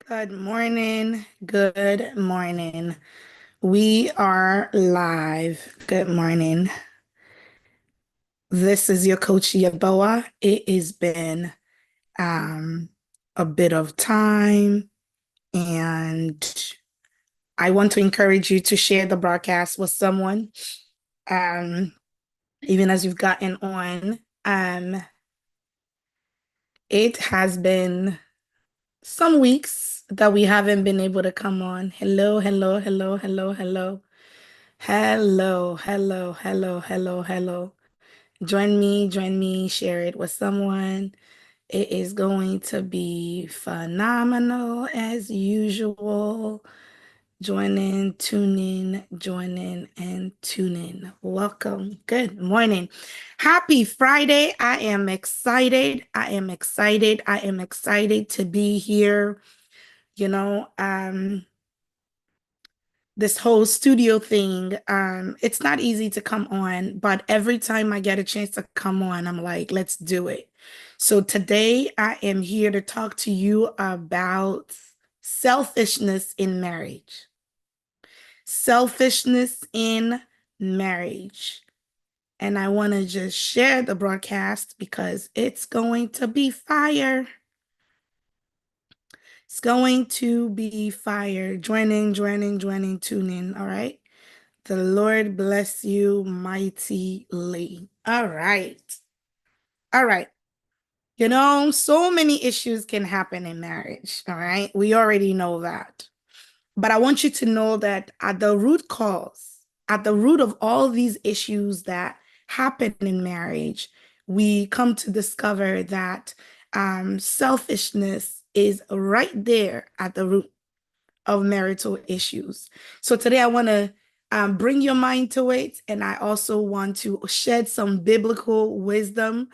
Good morning. Good morning. We are live. Good morning. This is your coach Yeboah. It has been um, a bit of time, and I want to encourage you to share the broadcast with someone, um, even as you've gotten on. It has been some weeks that we haven't been able to come on. Hello, hello, hello, hello, hello. Hello, hello, hello, hello, hello. Join me, share it with someone. It is going to be phenomenal as usual. Join in, and tune in. Welcome. Good morning. Happy Friday. I am excited. I am excited. I am excited to be here. You know, this whole studio thing, it's not easy to come on, but every time I get a chance to come on, I'm like, let's do it. So today I am here to talk to you about selfishness in marriage. Selfishness in marriage. And I want to just share the broadcast because it's going to be fire. It's going to be fire. Tune in. All right. The Lord bless you mightily. All right. All right. So many issues can happen in marriage. All right. We already know that. But I want you to know that at the root cause, at the root of all these issues that happen in marriage, we come to discover that selfishness is right there at the root of marital issues. So today I want to bring your mind to it, and I also want to shed some biblical wisdom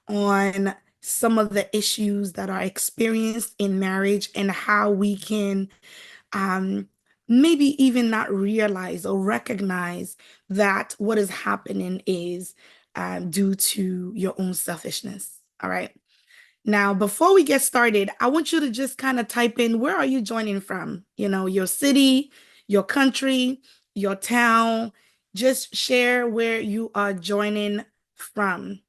on some of the issues that are experienced in marriage and how we can um, maybe even not realize or recognize that what is happening is due to your own selfishness. All right. Now, before we get started, I want you to just kind of type in where are you joining from? Your city, your country, your town. Just share where you are joining from.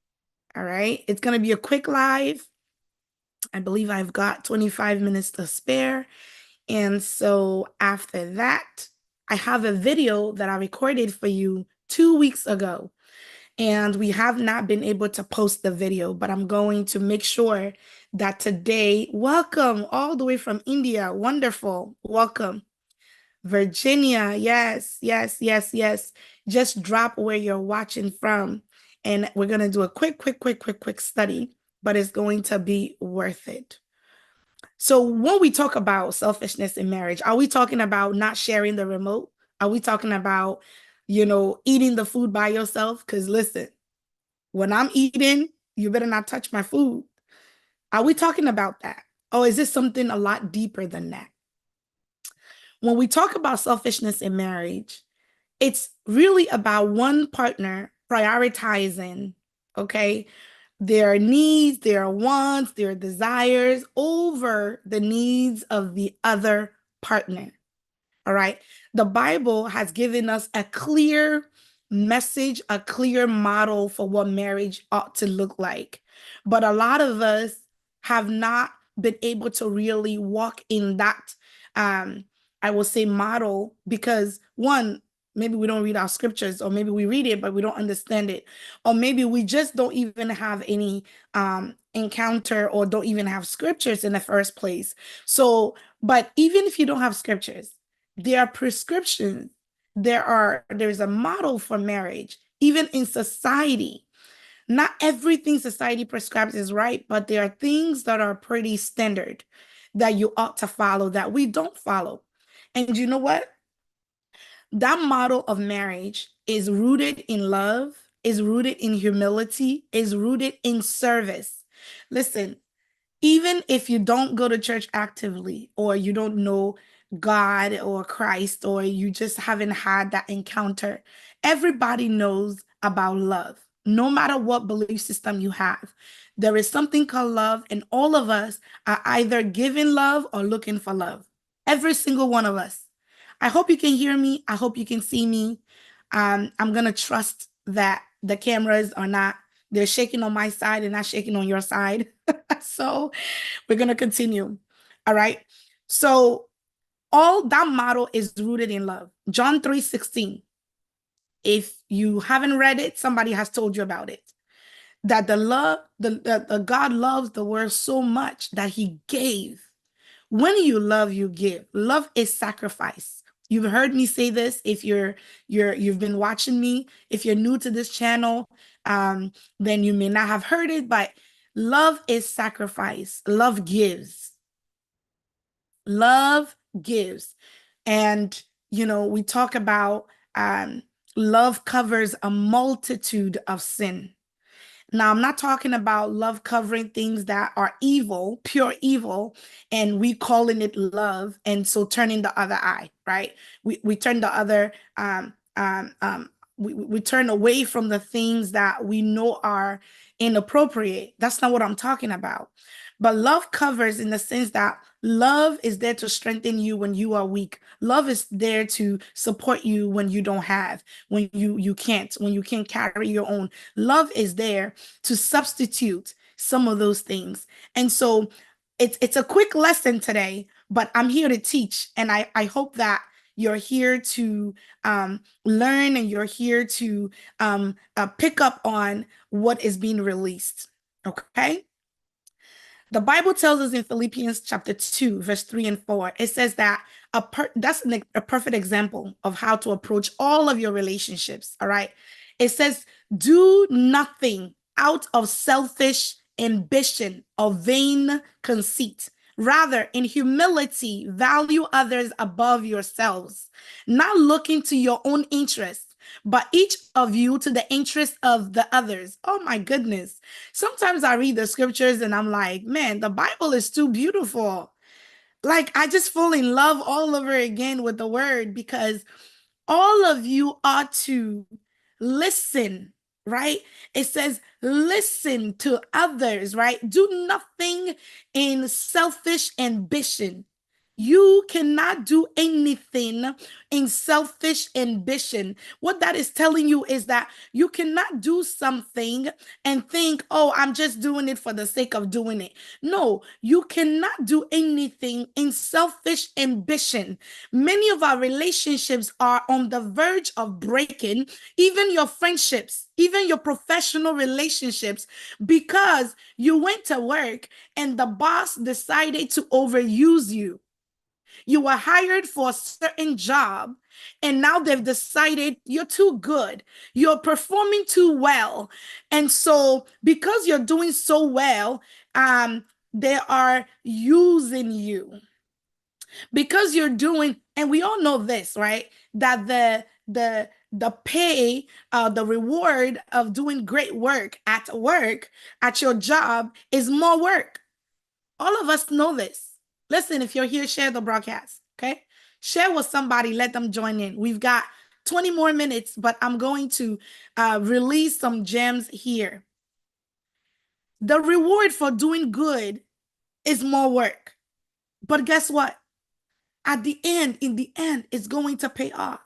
All right. It's going to be a quick live. I believe I've got 25 minutes to spare. And so after that, I have a video that I recorded for you 2 weeks ago. And we have not been able to post the video, but I'm going to make sure that today, welcome all the way from India. Wonderful. Welcome. Virginia. Yes, yes, yes, yes. Just drop where you're watching from. And we're going to do a quick study, but it's going to be worth it. So when we talk about selfishness in marriage, are we talking about not sharing the remote? Are we talking about, eating the food by yourself? Because listen, when I'm eating, you better not touch my food. Are we talking about that? Or is this something a lot deeper than that? When we talk about selfishness in marriage, it's really about one partner prioritizing, okay, their needs, their wants, their desires over the needs of the other partner. All right. The Bible has given us a clear message, a clear model for what marriage ought to look like. But a lot of us have not been able to really walk in that, um, I will say, model because one, maybe we don't read our scriptures, or maybe we read it, but we don't understand it. Or maybe we just don't even have any encounter or don't even have scriptures in the first place. So, but even if you don't have scriptures, there are prescriptions. There's a model for marriage, even in society. Not everything society prescribes is right, but there are things that are pretty standard that you ought to follow that we don't follow. And you know what? That model of marriage is rooted in love, is rooted in humility, is rooted in service. Listen, even if you don't go to church actively, or you don't know God or Christ, or you just haven't had that encounter, everybody knows about love. No matter what belief system you have, there is something called love, and all of us are either giving love or looking for love. Every single one of us. I hope you can hear me. I hope you can see me. I'm gonna trust that the cameras are not, they're shaking on my side and not shaking on your side. So we're gonna continue. All right. So all that model is rooted in love. John 3:16. If you haven't read it, somebody has told you about it. That the God loves the world so much that he gave. When you love, you give. Love is sacrifice. You've heard me say this. If you've been watching me, if you're new to this channel, then you may not have heard it, but love is sacrifice. Love gives. Love gives. And we talk about um, love covers a multitude of sin. Now, I'm not talking about love covering things that are evil, pure evil, and we calling it love, and so turning the other eye, right? We turn the other we turn away from the things that we know are inappropriate. That's not what I'm talking about. But love covers in the sense that love is there to strengthen you when you are weak. Love is there to support you when you don't have, when you can't, when you can't carry your own. Love is there to substitute some of those things. And so it's a quick lesson today, but I'm here to teach. And I hope that you're here to learn, and you're here to pick up on what is being released. Okay. The Bible tells us in Philippians chapter 2, verse 3 and 4, it says that that's a perfect example of how to approach all of your relationships. All right. It says, do nothing out of selfish ambition or vain conceit. Rather, in humility, value others above yourselves, not looking to your own interests, but each of you to the interest of the others. Oh my goodness. Sometimes I read the scriptures and I'm like, man, the Bible is too beautiful. Like, I just fall in love all over again with the word, because all of you ought to listen, right? It says, listen to others, right? Do nothing in selfish ambition. You cannot do anything in selfish ambition. What that is telling you is that you cannot do something and think, oh, I'm just doing it for the sake of doing it. No, you cannot do anything in selfish ambition. Many of our relationships are on the verge of breaking, even your friendships, even your professional relationships, because you went to work and the boss decided to overuse you. You were hired for a certain job, and now they've decided you're too good. You're performing too well. And so, because you're doing so well, they are using you. Because you're doing, and we all know this, right? That the pay, the reward of doing great work, at your job, is more work. All of us know this. Listen, if you're here, share the broadcast, okay? Share with somebody, let them join in. We've got 20 more minutes, but I'm going to release some gems here. The reward for doing good is more work. But guess what? At the end, in the end, it's going to pay off.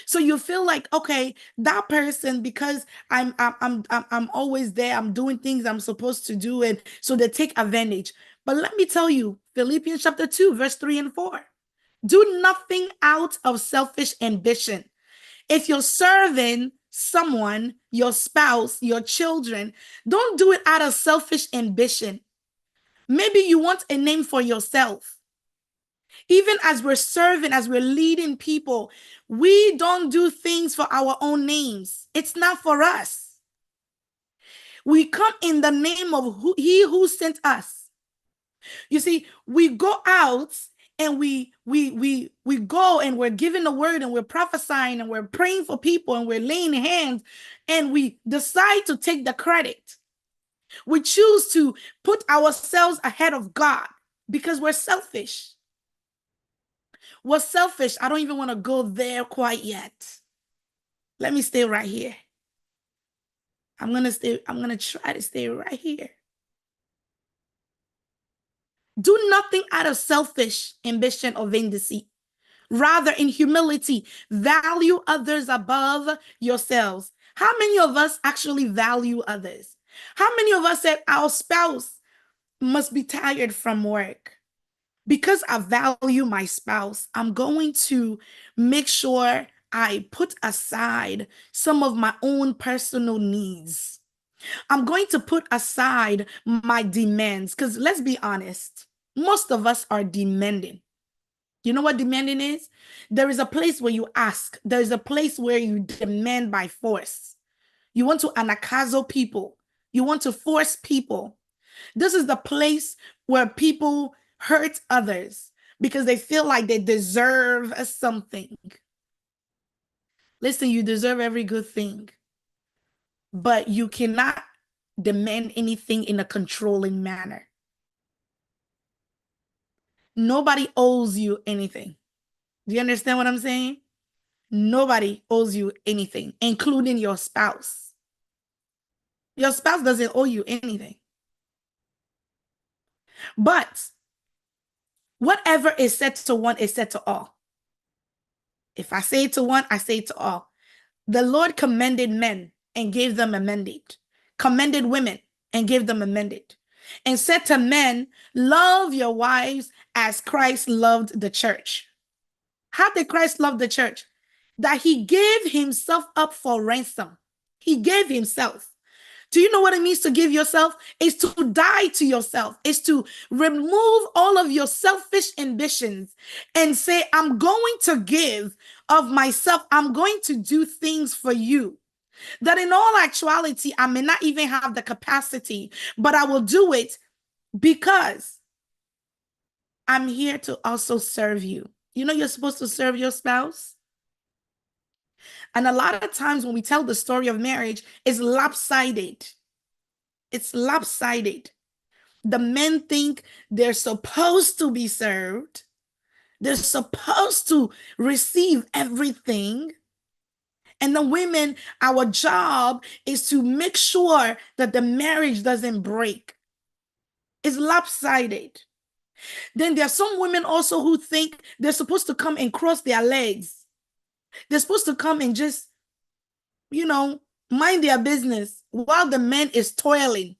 So you feel like, okay, that person, because I'm always there, I'm doing things I'm supposed to do, and so they take advantage. But let me tell you, Philippians chapter 2, verse 3 and 4. Do nothing out of selfish ambition. If you're serving someone, your spouse, your children, don't do it out of selfish ambition. Maybe you want a name for yourself. Even as we're serving, as we're leading people, we don't do things for our own names. It's not for us. We come in the name of He who sent us. You see, we go out and we go and we're giving the word and we're prophesying and we're praying for people and we're laying hands, and we decide to take the credit. We choose to put ourselves ahead of God because we're selfish. We're selfish. I don't even want to go there quite yet. Let me stay right here. I'm gonna try to stay right here. Do nothing out of selfish ambition or vain deceit. Rather, in humility, value others above yourselves. How many of us actually value others? How many of us said our spouse must be tired from work? Because I value my spouse, I'm going to make sure I put aside some of my own personal needs. I'm going to put aside my demands because let's be honest, most of us are demanding. You know what demanding is? There is a place where you ask, there is a place where you demand by force. You want to anakazo people, you want to force people. This is the place where people hurt others because they feel like they deserve something. Listen, you deserve every good thing, but you cannot demand anything in a controlling manner. Nobody owes you anything. Do you understand what I'm saying? Nobody owes you anything, including your spouse. Your spouse doesn't owe you anything. But whatever is said to one is said to all. If I say it to one, I say it to all. The Lord commended men and gave them a mandate, commended women and gave them a mandate, and said to men, love your wives as Christ loved the church. How did Christ love the church? That he gave himself up for ransom. He gave himself. Do you know what it means to give yourself? It's to die to yourself. It's to remove all of your selfish ambitions and say, I'm going to give of myself. I'm going to do things for you. That in all actuality, I may not even have the capacity, but I will do it because I'm here to also serve you. You know, you're supposed to serve your spouse. And a lot of times when we tell the story of marriage, it's lopsided. It's lopsided. The men think they're supposed to be served. They're supposed to receive everything. And the women, our job is to make sure that the marriage doesn't break. It's lopsided. Then there are some women also who think they're supposed to come and cross their legs. They're supposed to come and just, you know, mind their business while the man is toiling,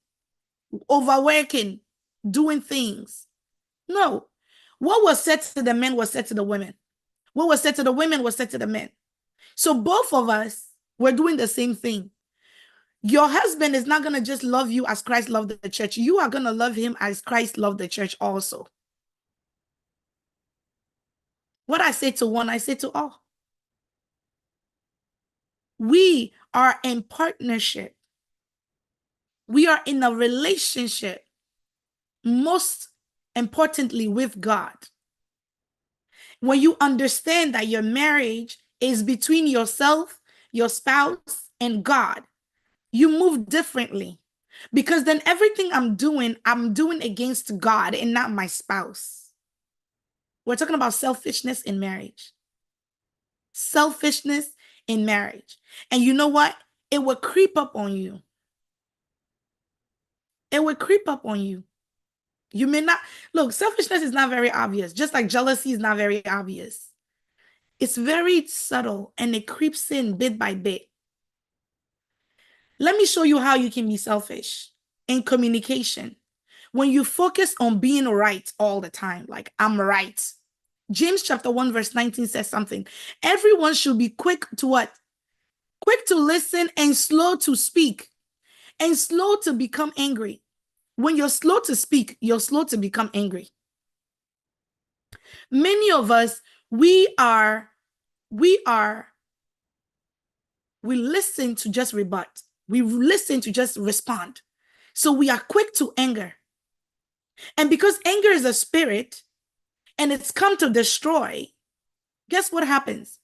overworking, doing things. No. What was said to the men was said to the women. What was said to the women was said to the men. So both of us were doing the same thing. Your husband is not going to just love you as Christ loved the church. You are going to love him as Christ loved the church also. What I say to one, I say to all. We are in partnership. We are in a relationship, most importantly with God. When you understand that your marriage is between yourself, your spouse, and God, you move differently. Because then everything I'm doing against God and not my spouse. We're talking about selfishness in marriage. Selfishness in marriage. And you know what? It will creep up on you. It will creep up on you. You may not, look, selfishness is not very obvious, just like jealousy is not very obvious. It's very subtle and it creeps in bit by bit. Let me show you how you can be selfish in communication. When you focus on being right all the time, like I'm right. James chapter 1 verse 19 says something. Everyone should be quick to what? Quick to listen and slow to speak and slow to become angry. When you're slow to speak, you're slow to become angry. Many of us, we listen to just rebut. We listen to just respond. So we are quick to anger. And because anger is a spirit and it's come to destroy, guess what happens?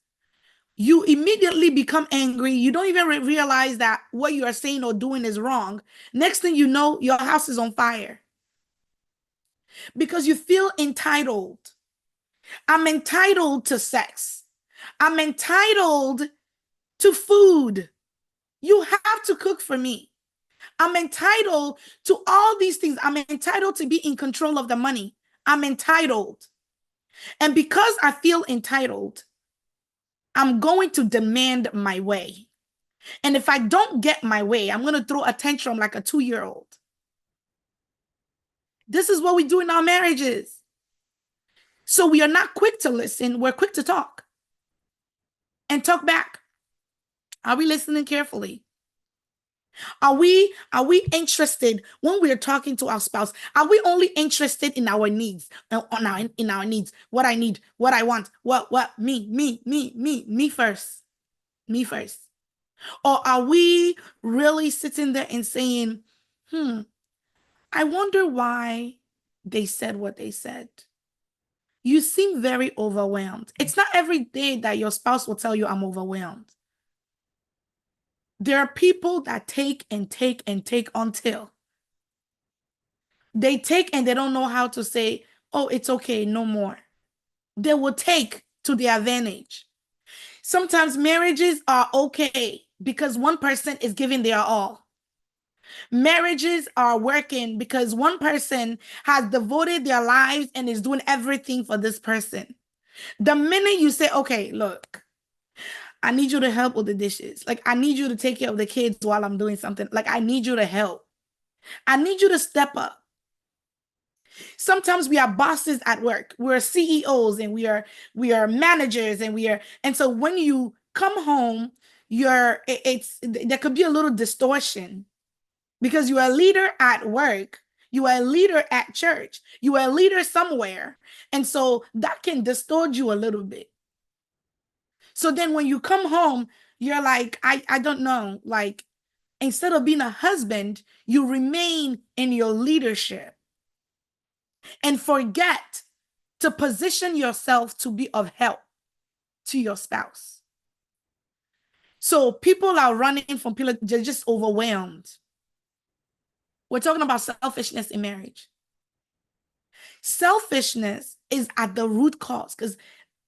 You immediately become angry. You don't even realize that what you are saying or doing is wrong. Next thing you know, your house is on fire. Because you feel entitled. I'm entitled to sex. I'm entitled to food. You have to cook for me. I'm entitled to all these things. I'm entitled to be in control of the money. I'm entitled. And because I feel entitled, I'm going to demand my way. And if I don't get my way, I'm going to throw a tantrum like a 2-year-old. This is what we do in our marriages. So we are not quick to listen, we're quick to talk and talk back. Are we listening carefully? Are we interested when we are talking to our spouse? Are we only interested in our needs, in our needs? What I need, what I want, what me first, me first. Or are we really sitting there and saying, I wonder why they said what they said. You seem very overwhelmed. It's not every day that your spouse will tell you, I'm overwhelmed. There are people that take and take and take until they take and they don't know how to say, oh, it's okay, no more. They will take to their advantage. Sometimes marriages are okay because one person is giving their all. Marriages are working because one person has devoted their lives and is doing everything for this person. The minute you say, okay, look, I need you to help with the dishes. Like, I need you to take care of the kids while I'm doing something. Like, I need you to help. I need you to step up. Sometimes we are bosses at work. We're CEOs and we are managers and so when you come home, there could be a little distortion because you are a leader at work, you are a leader at church, you are a leader somewhere, and so that can distort you a little bit. So then when you come home, you're like, I don't know, like instead of being a husband, you remain in your leadership and forget to position yourself to be of help to your spouse. So people are running from people, they're just overwhelmed. We're talking about selfishness in marriage. Selfishness is at the root cause because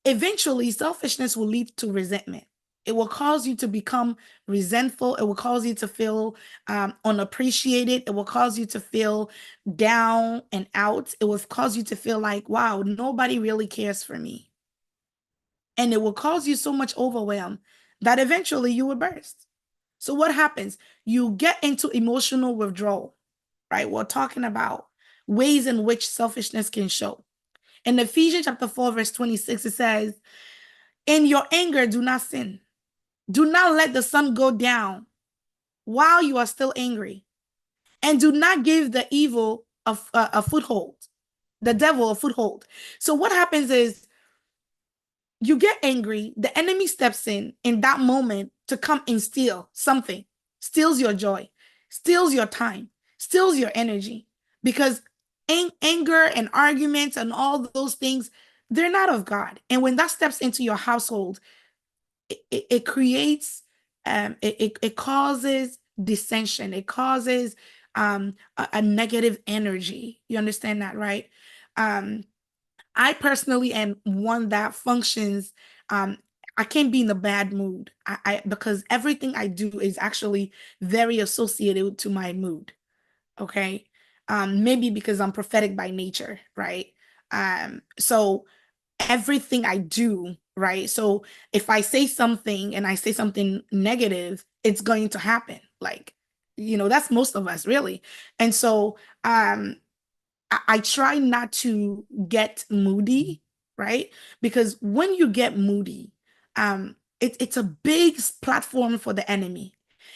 eventually selfishness will lead to resentment. It will cause you to become resentful. It will cause you to feel unappreciated. It will cause you to feel down and out. It will cause you to feel like, wow, nobody really cares for me. And it will cause you so much overwhelm that eventually you will burst. So what happens? You get into emotional withdrawal, right? We're talking about ways in which selfishness can show. In Ephesians chapter 4, verse 26, it says, in your anger, do not sin. Do not let the sun go down while you are still angry. And do not give the evil a foothold, the devil a foothold. So what happens is you get angry, the enemy steps in that moment to come and steal something, steals your joy, steals your time, steals your energy. Because anger and arguments and all those things, they're not of God. And when that steps into your household, it creates it causes dissension, it causes a negative energy. You understand that, right? I personally am one that functions. I can't be in a bad mood. Because everything I do is actually very associated to my mood. Okay. Maybe because I'm prophetic by nature, right? So everything I do, right? So if I say something and I say something negative, it's going to happen. Like, that's most of us really. And so I try not to get moody, right? Because when you get moody, it's a big platform for the enemy.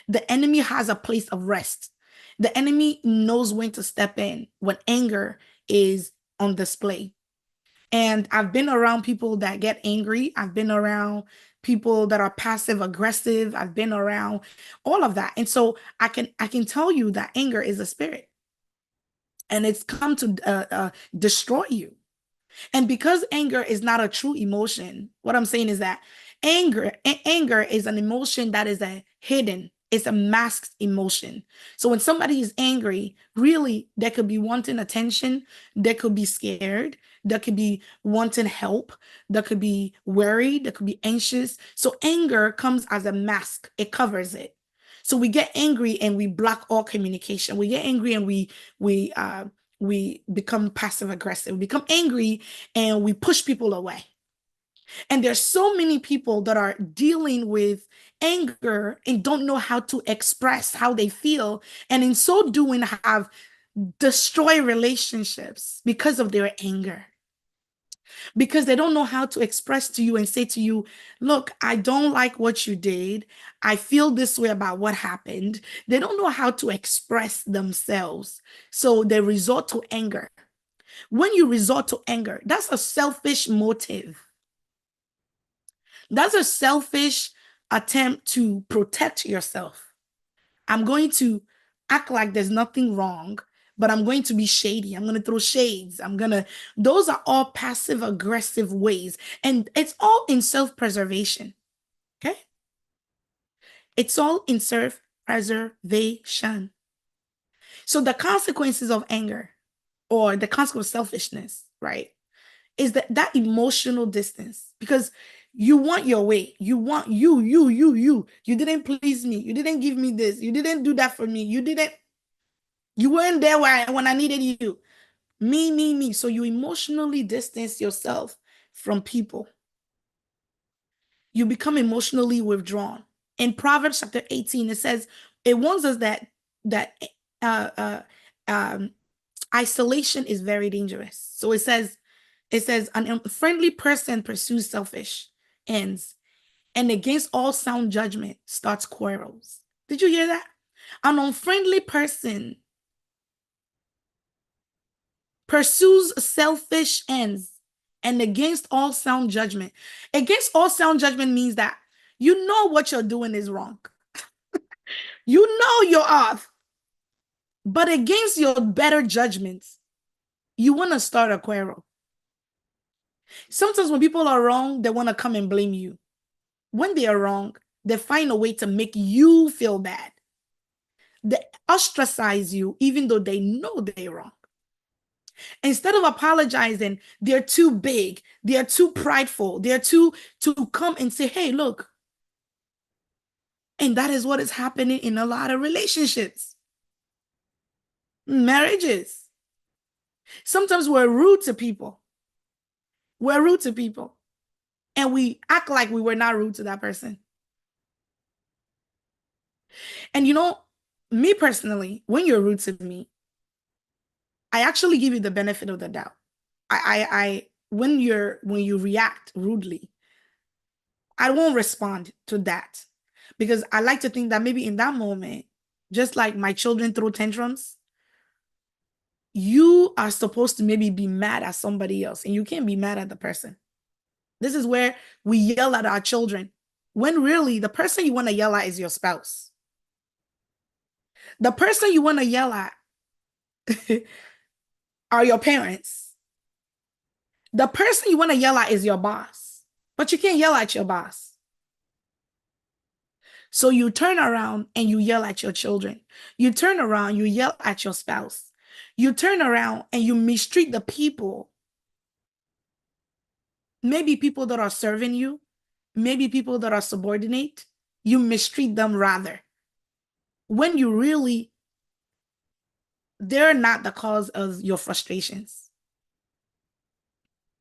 The enemy has a place of rest. The enemy knows when to step in when anger is on display. And I've been around people that get angry. I've been around people that are passive aggressive. I've been around all of that. And so I can tell you that anger is a spirit and it's come to destroy you. And because anger is not a true emotion, what I'm saying is that anger is an emotion that is a hidden, it's a masked emotion. So when somebody is angry, really, they could be wanting attention, they could be scared, they could be wanting help, they could be worried, they could be anxious. So anger comes as a mask, it covers it. So we get angry and we block all communication. We get angry and we become passive aggressive. We become angry and we push people away. And there's so many people that are dealing with anger and don't know how to express how they feel, and in so doing have destroyed relationships because of their anger, because they don't know how to express to you and say to you, look, I don't like what you did. I feel this way about what happened. They don't know how to express themselves. So they resort to anger. When you resort to anger, that's a selfish motive. That's a selfish attempt to protect yourself. I'm going to act like there's nothing wrong, but I'm going to be shady. I'm going to throw shades. Those are all passive aggressive ways. And it's all in self preservation. Okay. It's all in self preservation. So the consequences of anger or the consequence of selfishness, right, is that emotional distance, because you want your way. You want you. You didn't please me. You didn't give me this. You didn't do that for me. You weren't there when I needed you. Me. So you emotionally distance yourself from people. You become emotionally withdrawn. In Proverbs chapter 18, it says, it warns us that uh, uh, um, isolation is very dangerous. So it says, an unfriendly person pursues selfish ends, and against all sound judgment starts quarrels. Did you hear that? An unfriendly person pursues selfish ends, and against all sound judgment. Against all sound judgment means that you know what you're doing is wrong. You know you're off, but against your better judgments, you want to start a quarrel. Sometimes when people are wrong, they want to come and blame you. When they are wrong, they find a way to make you feel bad. They ostracize you even though they know they're wrong. Instead of apologizing, they're too big, they're too prideful, they're too to come and say, hey, look. And that is what is happening in a lot of relationships, marriages. Sometimes we're rude to people. We're rude to people. And we act like we were not rude to that person. And me personally, when you're rude to me, I actually give you the benefit of the doubt. I when you react rudely, I won't respond to that, because I like to think that maybe in that moment, just like my children throw tantrums, you are supposed to maybe be mad at somebody else, and you can't be mad at the person. This is where we yell at our children, when really the person you want to yell at is your spouse. The person you want to yell at are your parents. The person you want to yell at is your boss, but you can't yell at your boss. So you turn around and you yell at your children. You turn around, you yell at your spouse. You turn around and you mistreat the people. Maybe people that are serving you, maybe people that are subordinate, you mistreat them rather. When you really, they're not the cause of your frustrations.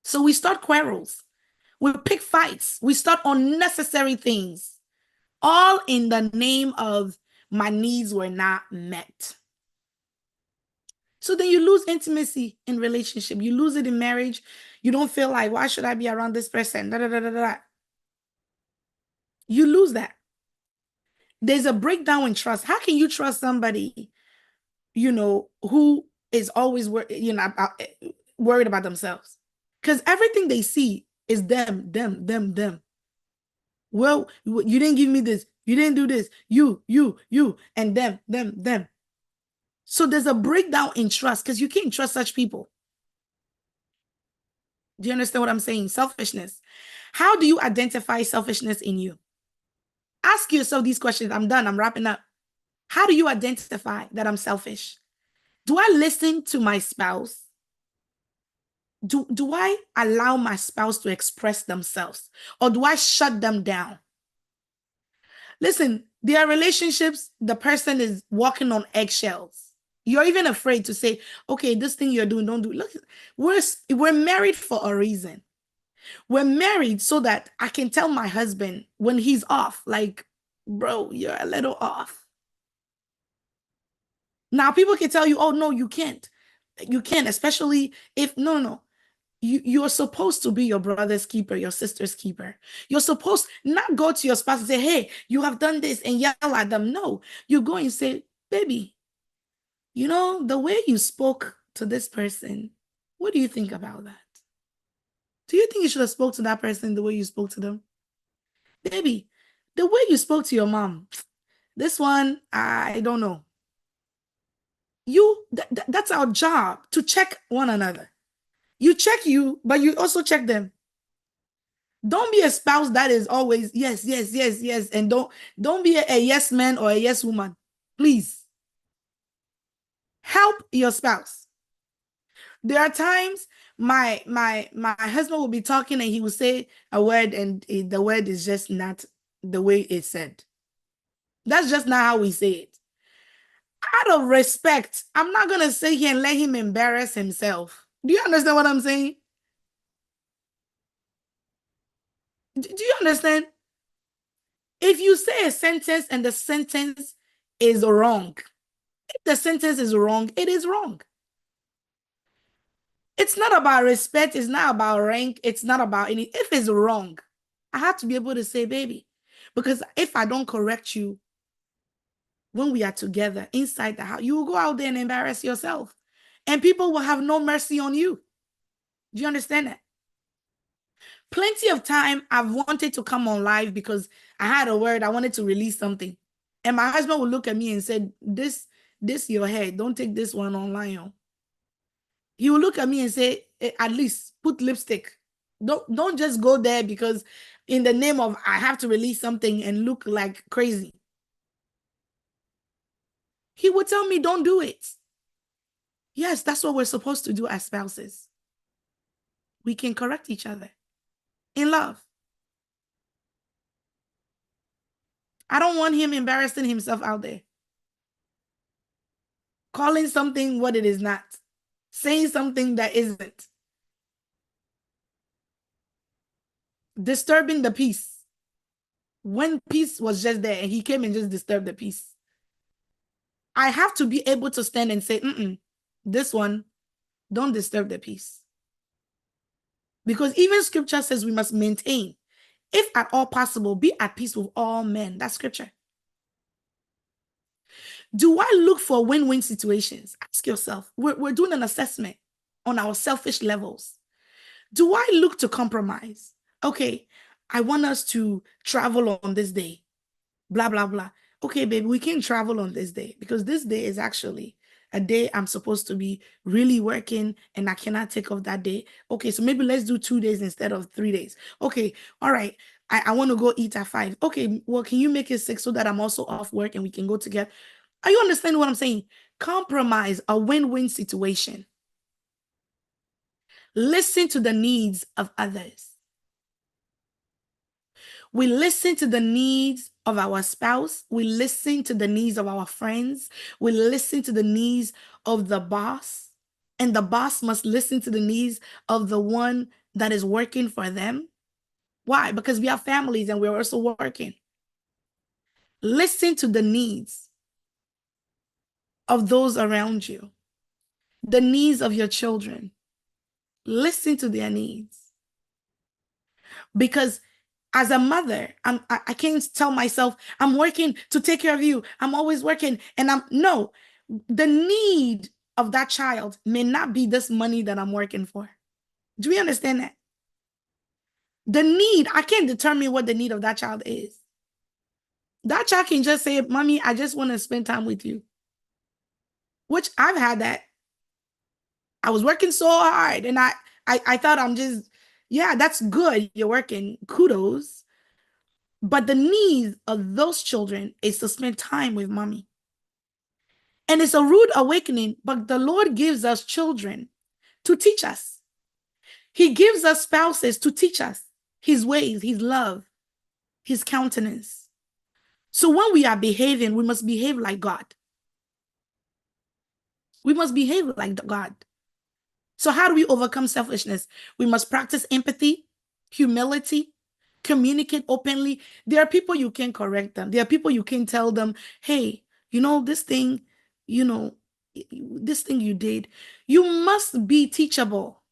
So we start quarrels. We pick fights. We start unnecessary things, all in the name of my needs were not met. So then you lose intimacy in relationship. You lose it in marriage. You don't feel like, why should I be around this person? Da, da, da, da, da. You lose that. There's a breakdown in trust. How can you trust somebody, who is always worried about themselves? Because everything they see is them, them, them, them. Well, you didn't give me this. You didn't do this. You, and them, them, them. So there's a breakdown in trust because you can't trust such people. Do you understand what I'm saying? Selfishness. How do you identify selfishness in you? Ask yourself these questions. I'm done. I'm wrapping up. How do you identify that I'm selfish? Do I listen to my spouse? Do I allow my spouse to express themselves? Or do I shut them down? Listen, There are relationships, the person is walking on eggshells. You're even afraid to say, okay, this thing you're doing, don't do it. Look, we're married for a reason. We're married so that I can tell my husband when he's off, like, bro, you're a little off. Now, people can tell you, oh, no, you can't. You can't, especially if, no, no. You're supposed to be your brother's keeper, your sister's keeper. You're supposed not go to your spouse and say, hey, you have done this and yell at them. No, you go and say, baby, you know, the way you spoke to this person, what do you think about that? Do you think you should have spoke to that person the way you spoke to them? Baby, the way you spoke to your mom, this one, I don't know. That's our job to check one another. You check you, but you also check them. Don't be a spouse that is always yes, yes, yes, yes, and don't be a yes man or a yes woman. Please help your spouse. There are times my husband will be talking and he will say a word and the word is just not the way it's said. That's just not how we say it. Out of respect, I'm not gonna sit here and let him embarrass himself. Do you understand what I'm saying? Do you understand? If you say a sentence and the sentence is wrong, if the sentence is wrong, it is wrong. It's not about respect. It's not about rank. It's not about any. If it's wrong, I have to be able to say, baby, because if I don't correct you when we are together inside the house, you will go out there and embarrass yourself. And people will have no mercy on you. Do you understand that? Plenty of time I've wanted to come on live because I had a word, I wanted to release something. And my husband would look at me and said, this your head. Don't take this one online. Oh. He will look at me and say, at least put lipstick. Don't just go there because in the name of I have to release something and look like crazy. He would tell me, don't do it. Yes, that's what we're supposed to do as spouses. We can correct each other in love. I don't want him embarrassing himself out there, calling something what it is not, saying something that isn't, disturbing the peace when peace was just there and he came and just disturbed the peace. I have to be able to stand and say, this one, don't disturb the peace. Because even scripture says we must maintain, if at all possible, be at peace with all men. That's scripture. Do I look for win-win situations? Ask yourself. We're doing an assessment on our selfish levels. Do I look to compromise? Okay, I want us to travel on this day. Blah, blah, blah. Okay, baby, we can travel on this day because this day is actually a day I'm supposed to be really working and I cannot take off that day. Okay, so maybe let's do 2 days instead of 3 days. Okay, all right. I want to go eat at 5. Okay, well, can you make it 6 so that I'm also off work and we can go together? Are you understanding what I'm saying? Compromise, a win-win situation. Listen to the needs of others. We listen to the needs of our spouse. We listen to the needs of our friends. We listen to the needs of the boss. And the boss must listen to the needs of the one that is working for them. Why? Because we have families and we're also working. Listen to the needs of those around you, the needs of your children. Listen to their needs. Because as a mother, I can't tell myself, I'm working to take care of you. I'm always working. And no, the need of that child may not be this money that I'm working for. Do we understand that? The need, I can't determine what the need of that child is. That child can just say, Mommy, I just want to spend time with you. Which I've had that. I was working so hard and I thought I'm just, yeah, that's good. You're working. Kudos. But the need of those children is to spend time with mommy. And it's a rude awakening, but the Lord gives us children to teach us. He gives us spouses to teach us his ways, his love, his countenance. So when we are behaving, we must behave like God. We must behave like God. So how do we overcome selfishness? We must practice empathy, humility, communicate openly. There are people you can correct them. There are people you can tell them, hey, this thing, you know, this thing you did, you must be teachable.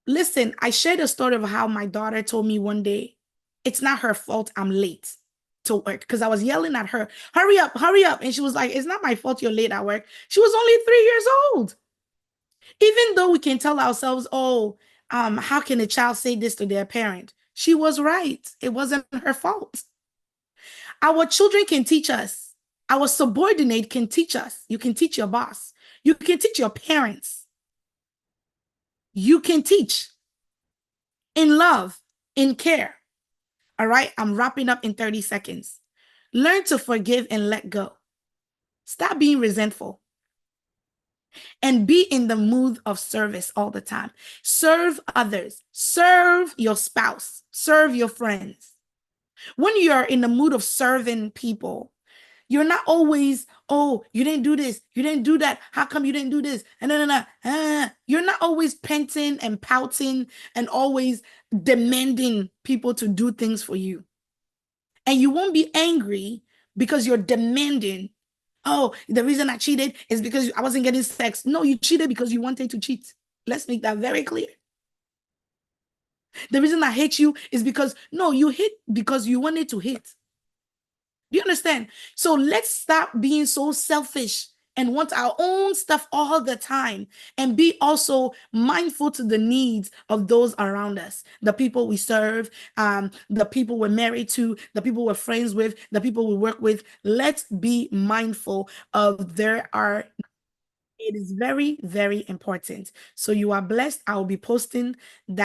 Listen, I shared a story of how my daughter told me one day, it's not her fault I'm late to work because I was yelling at her, hurry up, hurry up. And she was like, it's not my fault you're late at work. She was only 3 years old. Even though we can tell ourselves, oh, how can a child say this to their parent? She was right. It wasn't her fault. Our children can teach us. Our subordinate can teach us. You can teach your boss. You can teach your parents. You can teach in love, in care. All right, I'm wrapping up in 30 seconds. Learn to forgive and let go. Stop being resentful and be in the mood of service all the time. Serve others, serve your spouse, serve your friends. When you're in the mood of serving people, you're not always, oh, you didn't do this, you didn't do that. How come you didn't do this? And then you're not always panting and pouting and always demanding people to do things for you. And you won't be angry because you're demanding, oh, the reason I cheated is because I wasn't getting sex. No, you cheated because you wanted to cheat. Let's make that very clear. The reason I hate you is because, no, you hit because you wanted to hit. Do you understand? So let's stop being so selfish and want our own stuff all the time and be also mindful to the needs of those around us, the people we serve, the people we're married to, the people we're friends with, the people we work with. Let's be mindful of there are. It is very, very important. So you are blessed. I will be posting that.